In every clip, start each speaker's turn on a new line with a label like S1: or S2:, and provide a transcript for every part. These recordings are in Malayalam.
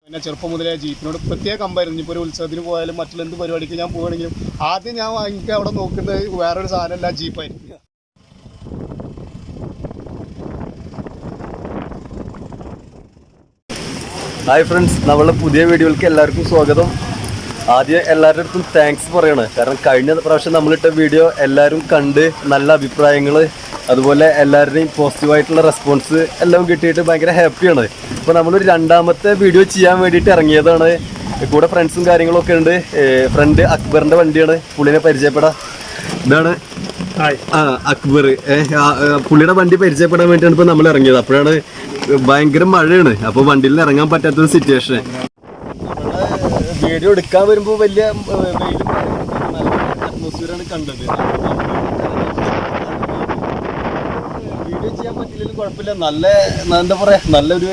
S1: പിന്നെ ചെറുപ്പം മുതലേ ജീപ്പിനോട് പ്രത്യേക കമ്പായിരുന്നു. ഇപ്പോൾ ഒരു ഉത്സവത്തിന് പോയാലും മറ്റുള്ള എന്ത് പരിപാടിക്ക് ഞാൻ പോവുകയാണെങ്കിലും ആദ്യം ഞാൻ എനിക്ക് അവിടെ നോക്കുന്നത് വേറൊരു സാധനമല്ല, ജീപ്പായിരിക്കും.
S2: ഹായ് ഫ്രണ്ട്സ്, നമ്മളുടെ പുതിയ വീഡിയോയിലേക്ക് എല്ലാവർക്കും സ്വാഗതം. ആദ്യം എല്ലാവരുടെ അടുത്തും താങ്ക്സ് പറയണം. കാരണം കഴിഞ്ഞ പ്രാവശ്യം നമ്മളിട്ട വീഡിയോ എല്ലാവരും കണ്ട് നല്ല അഭിപ്രായങ്ങൾ, അതുപോലെ എല്ലാവരുടെയും പോസിറ്റീവായിട്ടുള്ള റെസ്പോൺസ് എല്ലാം കിട്ടിയിട്ട് ഭയങ്കര ഹാപ്പിയാണ്. ഇപ്പോൾ നമ്മളൊരു രണ്ടാമത്തെ വീഡിയോ ചെയ്യാൻ വേണ്ടിയിട്ട് ഇറങ്ങിയതാണ്. കൂടെ ഫ്രണ്ട്സും കാര്യങ്ങളൊക്കെ ഉണ്ട്. ഫ്രണ്ട് അക്ബറിൻ്റെ വണ്ടിയാണ്, പുള്ളിനെ പരിചയപ്പെടാം. ഇതാണ് അക്ബർ. പുള്ളിയുടെ വണ്ടി പരിചയപ്പെടാൻ വേണ്ടിയിട്ടാണ് ഇപ്പോൾ നമ്മൾ ഇറങ്ങിയത്. അപ്പോഴാണ് ഭയങ്കര മഴയാണ്, അപ്പോൾ വണ്ടിയിൽ നിന്ന് ഇറങ്ങാൻ പറ്റാത്തൊരു സിറ്റുവേഷൻ. വീഡിയോ എടുക്കാൻ വരുമ്പോൾ വലിയ വെയിലും നല്ല അറ്റ്മോസ്ഫിയറാണ് കണ്ടത്. വീഡിയോ ചെയ്യാൻ പറ്റില്ലെങ്കിലും കുഴപ്പമില്ല. നല്ല എന്താ പറയുക, നല്ലൊരു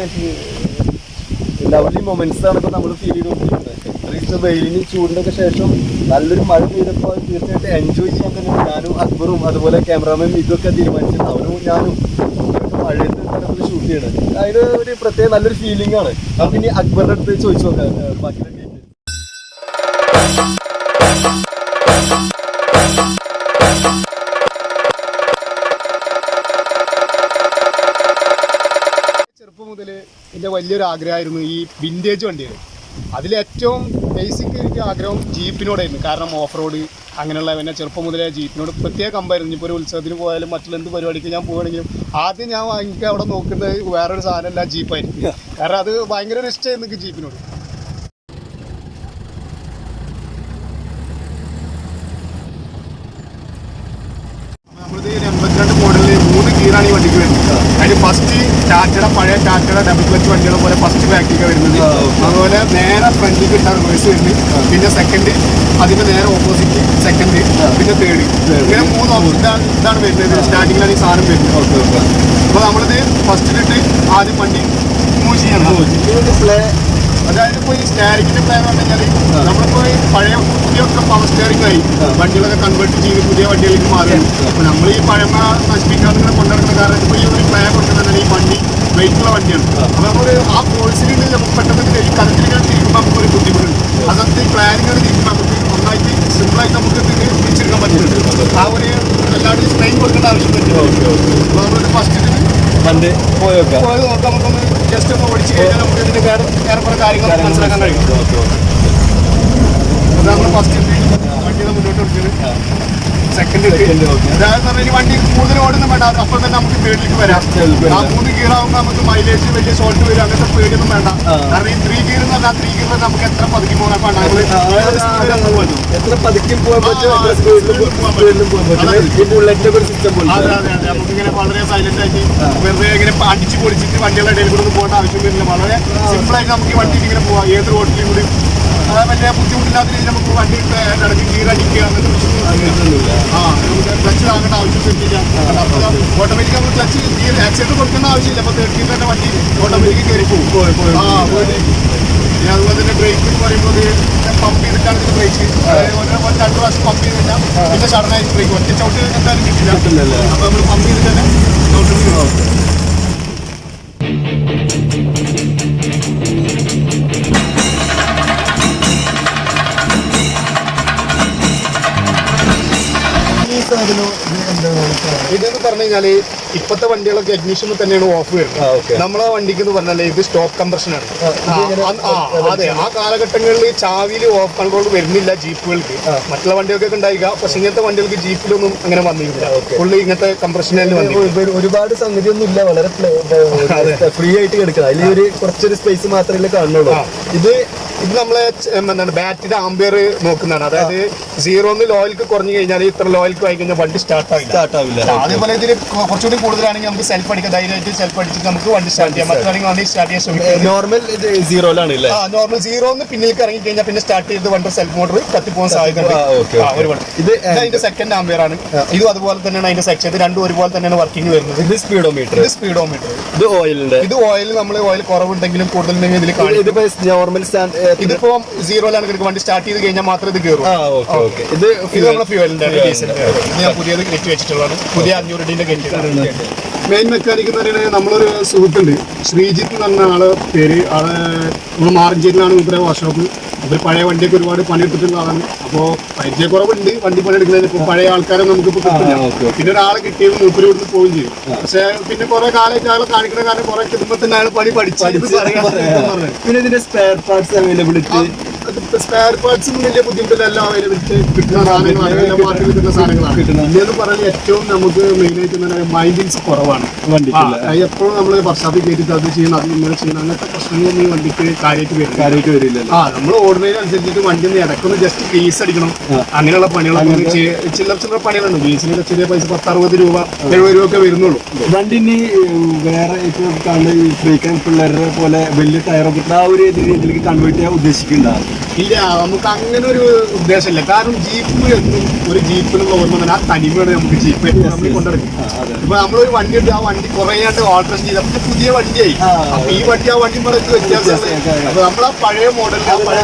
S2: ലവ്ലി മൊമെന്റ്സ് ആണ് ഇപ്പോൾ നമ്മൾ ഫീൽ ചെയ്തുകൊണ്ടിരിക്കുന്നത്. ഇത്രയും വെയിലിന് ചൂടിനൊക്കെ ശേഷം നല്ലൊരു മഴ പെയ്തപ്പോൾ തീർച്ചയായിട്ടും എൻജോയ് ചെയ്യാൻ തന്നെയാണ് ഞാനും അക്ബറും അതുപോലെ ക്യാമറാമാനും ഇതൊക്കെ തീരുമാനിച്ചത്. അവരും ഞാനും മഴയത്ത് തരത്തിൽ ഷൂട്ട് ചെയ്യണത് അതിന് ഒരു പ്രത്യേക നല്ലൊരു ഫീലിംഗ് ആണ്. നമുക്ക് ഇനി അക്ബറിന്റെ അടുത്ത് ചോദിച്ചു നോക്കാം ബാക്കി.
S1: ചെറുപ്പം മുതൽ എൻ്റെ വലിയൊരു ആഗ്രഹമായിരുന്നു ഈ വിൻറ്റേജ് വണ്ടികൾ. അതിലേറ്റവും ബേസിക് എനിക്ക് ആഗ്രഹം ജീപ്പിനോടായിരുന്നു. കാരണം ഓഫ് റോഡ് അങ്ങനെയുള്ള പിന്നെ ചെറുപ്പം മുതലേ ജീപ്പിനോട് പ്രത്യേക കമ്പായിരുന്നു. ഇപ്പോൾ ഒരു ഉത്സവത്തിന് പോയാലും മറ്റുള്ള എന്ത് പരിപാടിക്ക് ഞാൻ പോവുകയാണെങ്കിലും ആദ്യം ഞാൻ എനിക്ക് അവിടെ നോക്കുന്നത് വേറൊരു സാധനമല്ല, ജീപ്പായിരിക്കും. കാരണം അത് ഭയങ്കര ഒരു ഇഷ്ടമായിരുന്നു എനിക്ക് ജീപ്പിനോട്. നമ്മളിത് 82 മോഡലിൽ 3 ഗിയറാണ് ഈ വണ്ടിക്ക് വരുന്നത്. അതിന് ഫസ്റ്റ് ടാറ്റയുടെ പഴയ ടാറ്റയുടെ ഡബിൾ ക്ലച്ച് വണ്ടികളെ പോലെ ഫസ്റ്റ് ബാക്കിലേക്ക് വരുന്നത്. അതുപോലെ നേരെ ഫ്രണ്ടിലേക്ക് ഇട്ടാണ് റിവേഴ്സ് വരുന്നത്. പിന്നെ സെക്കൻഡ് അതിൻ്റെ നേരെ ഓപ്പോസിറ്റ് സെക്കൻഡ്, പിന്നെ തേർഡ്. ഇങ്ങനെ 3 ഓപ്ഷൻ ഇതാണ് വരുന്നത്. സ്റ്റാർട്ടിങ്ങിലാണ് ഈ സാധനം വരുന്നത്. അപ്പോൾ നമ്മളിത് ഫസ്റ്റിലിട്ട് ആദ്യം വണ്ടി മൂവ് ചെയ്യണം. അതായത് ഇപ്പോൾ ഈ സ്റ്റാരിങ്ങിൻ്റെ പ്ലാൻ എന്ന് പറഞ്ഞു കഴിഞ്ഞാൽ നമ്മളിപ്പോൾ പഴയ പുതിയൊക്കെ പവർ സ്റ്റാരിങ് ആയി വണ്ടികളൊക്കെ കൺവേർട്ട് ചെയ്ത് പുതിയ വണ്ടികളിലേക്ക് മാറുന്നു. അപ്പോൾ നമ്മൾ ഈ പഴമ നശിപ്പിക്കാതെ ഇങ്ങനെ കൊണ്ടുനടക്കുന്ന കാരണം ഇപ്പോൾ ഈ ഒരു പ്ലാൻ കൊണ്ടുവന്നാൽ ഈ വണ്ടി വെയിറ്റുള്ള വണ്ടിയാണ്. അപ്പോൾ നമ്മൾ ആ കോഴ്സിൽ നമുക്ക് പെട്ടെന്ന് ഈ കറക്റ്റിങ്ങനെ തിരിക്കുമ്പോൾ നമുക്കൊരു ബുദ്ധിമുട്ടുണ്ട്. അതൊക്കെ ഈ പ്ലാനിങ്ങനെ തിരിക്കുമ്പോൾ നമുക്ക് നന്നായിട്ട് സിമ്പിളായിട്ട് നമുക്ക് തിരിച്ചെടുക്കാൻ പറ്റുന്നുണ്ട്. ആ ഒരു എല്ലാവരും സ്ട്രെയിൻ കൊടുക്കേണ്ട ആവശ്യം പറ്റില്ല. അപ്പോൾ നമ്മളൊരു ഫസ്റ്റ്
S2: വണ്ടി പോയത്
S1: നോക്കാം. നമുക്കൊന്ന് ജസ്റ്റ് ഒന്ന് ഓടിച്ച് കഴിഞ്ഞാൽ നമുക്ക് ഇതിൻ്റെ ഏറെക്കുറെ കാര്യങ്ങൾ മനസ്സിലാക്കാൻ കഴിയും. നമ്മൾ ഫസ്റ്റ് വണ്ടിയുടെ മുന്നോട്ട് കൊടുക്കുന്നത് സെക്കൻഡ് അതായത് പറഞ്ഞാൽ ഈ വണ്ടി കൂടുതൽ ഓടുന്ന വേണ്ട. അപ്പോൾ തന്നെ നമുക്ക് തേർഡിലേക്ക് വരാം. ആ 3 ഗിയർ ആകുമ്പോൾ നമുക്ക് മൈലേജ് വലിയ ഷോർട്ട് വരും, അങ്ങനത്തെ പേടിയൊന്നും വേണ്ട. കാരണം ഈ 3 ഗിയർ എന്ന് പറഞ്ഞാൽ 3 ഗിയർ നമുക്ക് എത്ര പതുക്കി പോകാൻ
S2: എത്ര പതുക്കി പോകാൻ പറ്റും.
S1: അതെ അതെ അതെ. നമുക്കിങ്ങനെ വളരെ സൈലന്റ് ആയിട്ട് വെറുതെ ഇങ്ങനെ അടിച്ച് പൊളിച്ചിട്ട് വണ്ടികളുടെ ഇടയിൽ കൂടെ ഒന്നും പോകേണ്ട ആവശ്യം വരില്ല. വളരെ സിമ്പിളായിട്ട് നമുക്ക് ഈ വണ്ടിയിൽ ഇങ്ങനെ പോകാം. ഏത് റോഡിലും കൂടി വലിയ ബുദ്ധിമുട്ടില്ലാത്ത രീതിയിൽ നമുക്ക് വണ്ടി ഇടയ്ക്ക് ഗിയർ അടിക്കുക അങ്ങനത്തെ പ്രശ്നമൊന്നുമില്ല. നമുക്ക് ക്ലച്ച് ആകേണ്ട ആവശ്യം വരുന്നില്ല. അപ്പോൾ ഓട്ടോമാറ്റിക് നമുക്ക് ക്ലച്ച് ഗിയർ ആക്സിഡന്റ് കൊടുക്കേണ്ട ആവശ്യമില്ല. അപ്പോൾ 30 തന്നെ വണ്ടി ഓട്ടോമാറ്റിക് കയറി പോകും. പിന്നെ അതുപോലെ തന്നെ ബ്രേക്ക് എന്ന് പറയുമ്പോൾ പമ്പ് ചെയ്തിട്ടാണ് ഇതിന് ബ്രേക്ക്. 2 പ്രാവശ്യം പമ്പ് ചെയ്ത് കഴിഞ്ഞാൽ പിന്നെ സഡനായിട്ട് ബ്രേക്ക് ഒറ്റ ചവിട്ട് എന്തായാലും കിട്ടില്ല. അപ്പോൾ നമ്മൾ പമ്പ് ചെയ്തിട്ട് തന്നെ ചവിട്ട്. ഇതെന്ന് പറഞ്ഞു കഴിഞ്ഞാല് ഇപ്പോഴത്തെ വണ്ടികളൊക്കെ ഇഗ്നിഷനിൽ തന്നെയാണ് ഓഫ് വരുന്നത്. നമ്മളെ വണ്ടിക്ക് എന്ന് പറഞ്ഞാൽ ഇത് സ്റ്റോക്ക് കംപ്രഷനാണ്. അതെ, ആ കാലഘട്ടങ്ങളിൽ ചാവിയിൽ ഓഫ് കൺട്രോൾ വരുന്നില്ല ജീപ്പുകൾക്ക്. മറ്റുള്ള വണ്ടികൾക്കൊക്കെ ഉണ്ടായിരിക്കുക. പക്ഷെ ഇങ്ങനത്തെ വണ്ടികൾക്ക് ജീപ്പിലൊന്നും അങ്ങനെ വന്നില്ല. ഫുള്ള് ഇങ്ങനത്തെ കംപ്രഷനിൽ
S2: ഒരുപാട് സംഗതി ഒന്നും ഇല്ല. വളരെ ഫ്രീ ആയിട്ട് കിടക്കുക. അതിൽ ഒരു കുറച്ചൊരു സ്പേസ് മാത്രമേ കാണുള്ളൂ.
S1: ഇത് നമ്മളെ എന്താണ് ബാറ്ററിയുടെ ആംബിയർ നോക്കുന്നതാണ്. അതായത് 0 ലോയിലേക്ക് കുറഞ്ഞു കഴിഞ്ഞാൽ ഇത്ര ലോയിലേക്ക് ആയി കഴിഞ്ഞാൽ വണ്ടി സ്റ്റാർട്ട് ആവില്ല. അതേപോലെ ഇതിൽ കുറച്ചുകൂടി കൂടുതലാണെങ്കിൽ നമുക്ക് സെൽഫ് അടിക്കാം. ധൈര്യമായിട്ട് സെൽഫ് അടിച്ചിട്ട് നമുക്ക് വണ്ടി സ്റ്റാർട്ട് ചെയ്യാം. മറ്റുള്ളവണെങ്കിൽ വണ്ടി സ്റ്റാർട്ട് ചെയ്യാൻ ശ്രമിക്കാം.
S2: നോർമൽ 0
S1: നോർമൽ 0 പിന്നിലേക്ക് ഇറങ്ങി കഴിഞ്ഞാൽ പിന്നെ സ്റ്റാർട്ട് ചെയ്ത് വണ്ടി സെൽഫ് മോട്ടർ കത്തിപ്പോകാൻ സാധ്യതയുണ്ട്. ഇത് അതിന്റെ സെക്കൻഡ് ആംബിയർ ആണ്. ഇതും അതുപോലെ തന്നെയാണ് അതിന്റെ സെക്ഷൻ. ഇത് രണ്ടും ഒരുപോലെ തന്നെയാണ് വർക്കിംഗ് വരുന്നത്.
S2: ഇത് സ്പീഡോമീറ്റർ.
S1: ഇത് ഓയിൽ നമ്മൾ ഓയിൽ കുറവുണ്ടെങ്കിലും കൂടുതലുണ്ടെങ്കിലും ഇതിൽ
S2: നോർമൽ
S1: ഇതിപ്പോ 0 വണ്ടി സ്റ്റാർട്ട് ചെയ്ത് കഴിഞ്ഞാൽ മാത്രമേ ഇത് കയറും. ഇത് നമ്മുടെ ഫ്യൂവലിന്റെ ഡീസൽ. ഞാൻ പുതിയത് കയറ്റി വെച്ചിട്ടുള്ളതാണ്. പുതിയ 500 ഗേറ്റ്. മെയിൻ മെക്കാനിക് എന്ന് പറയുന്നത് നമ്മളൊരു സുഹൃത്തുണ്ട് ശ്രീജിത്ത് എന്ന് പറഞ്ഞ ആളെ പേര്. ആള് നമ്മൾ മാറഞ്ചേരിയിലാണ് ഇവരുടെ വർക്ക്ഷോപ്പ്. അവർ പഴയ വണ്ടിയൊക്കെ ഒരുപാട് പണിയെടുത്തിട്ടുള്ള ആളാണ്. അപ്പോൾ പരിചയക്കുറവുണ്ട് വണ്ടി പണിയെടുക്കുന്നതിന്. ഇപ്പോൾ പഴയ ആൾക്കാരെ നമുക്കിപ്പോൾ കിട്ടില്ല. പിന്നെ ഒരാളെ കിട്ടിയത് മൂപ്പര് ഇവിടുന്ന് പോവുകയും ചെയ്യും. പക്ഷേ പിന്നെ കുറെ കാലമായിട്ട് ആളെ കാണിക്കുന്ന കാരണം കുറെ കുടുംബത്തിന് അയാൾ പണി
S2: പിന്നെ ഇതിന്റെ സ്പെയർ പാർട്സ് അവൈലബിലിറ്റി
S1: സ്പെയർ പാർട്സും വലിയ ബുദ്ധിമുട്ടിലല്ല അവൈലബിലിറ്റി കിട്ടുന്ന സാധനങ്ങളാണ്. എല്ലാ മാർക്കറ്റിൽ കിട്ടുന്ന സാധനങ്ങളാണ്. ഇല്ലെന്ന് പറഞ്ഞാൽ ഏറ്റവും നമുക്ക് മെയിനായിട്ട് മൈൻഡിങ്സ് കുറവാണ് വണ്ടിക്ക്. എപ്പോഴും നമ്മൾ വർഷാപ്പിൽ കയറ്റിട്ട് അത് ചെയ്യണം അത് ഇങ്ങനെ ചെയ്യണം അങ്ങനത്തെ പ്രശ്നങ്ങളൊന്നും ഈ വണ്ടിക്ക് കാര്യമായിട്ട് വരില്ല. നമ്മൾ ഓർഡിനറി അനുസരിച്ചിട്ട് വണ്ടി ഒന്ന് ഇടക്കൊന്ന് ജസ്റ്റ് ഫീസ് അടിക്കണം. അങ്ങനെയുള്ള പണികളൊക്കെ ചില്ലറ ചില്ലറ പണികളുണ്ട്. ഫീസിനൊക്കെ ചെറിയ പൈസ 10-60 രൂപ 70 രൂപ ഒക്കെ വരുന്നുള്ളൂ.
S2: വണ്ടി ഇനി വേറെ ഇപ്പോൾ ഫ്രീക്കാൻ പിള്ളേരുടെ പോലെ വലിയ ടയറൊക്കെ ആ ഒരു രീതിയിലേക്ക് കൺവേർട്ട് ചെയ്യാൻ ഉദ്ദേശിക്കുന്നുണ്ടാവും.
S1: ഇല്ല, നമുക്ക് അങ്ങനെ ഒരു ഉദ്ദേശമില്ല. കാരണം ജീപ്പ് എന്നും ഒരു ജീപ്പിനുള്ള ഓർമ്മ തന്നെ ആ തനിമയാണ് നമുക്ക് ജീപ്പ് നമ്മൾ കൊണ്ടെടുക്കും. ഇപ്പൊ നമ്മളൊരു വണ്ടി ഉണ്ട്, ആ വണ്ടി കുറെ ആണ്ട് ഓൾട്രേഷൻ ചെയ്ത് അപ്പൊ പുതിയ വണ്ടിയായി. അപ്പൊ ഈ വണ്ടി ആ വണ്ടി മുറക്ക് വ്യത്യാസം. അപ്പൊ നമ്മൾ ആ പഴയ മോഡലിൽ ആ പഴയ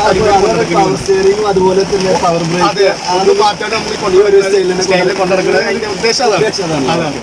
S2: പവർ സ്റ്റിയറിംഗും അതുപോലെ തന്നെ പവർ ബ്രേക്ക്
S1: അത് മാറ്റാണ്ട് നമ്മൾ കൊണ്ടുവരുന്ന സ്റ്റൈലിൽ കൊണ്ടെടുക്കുന്നത് അതിന്റെ ഉദ്ദേശം അതാണ്.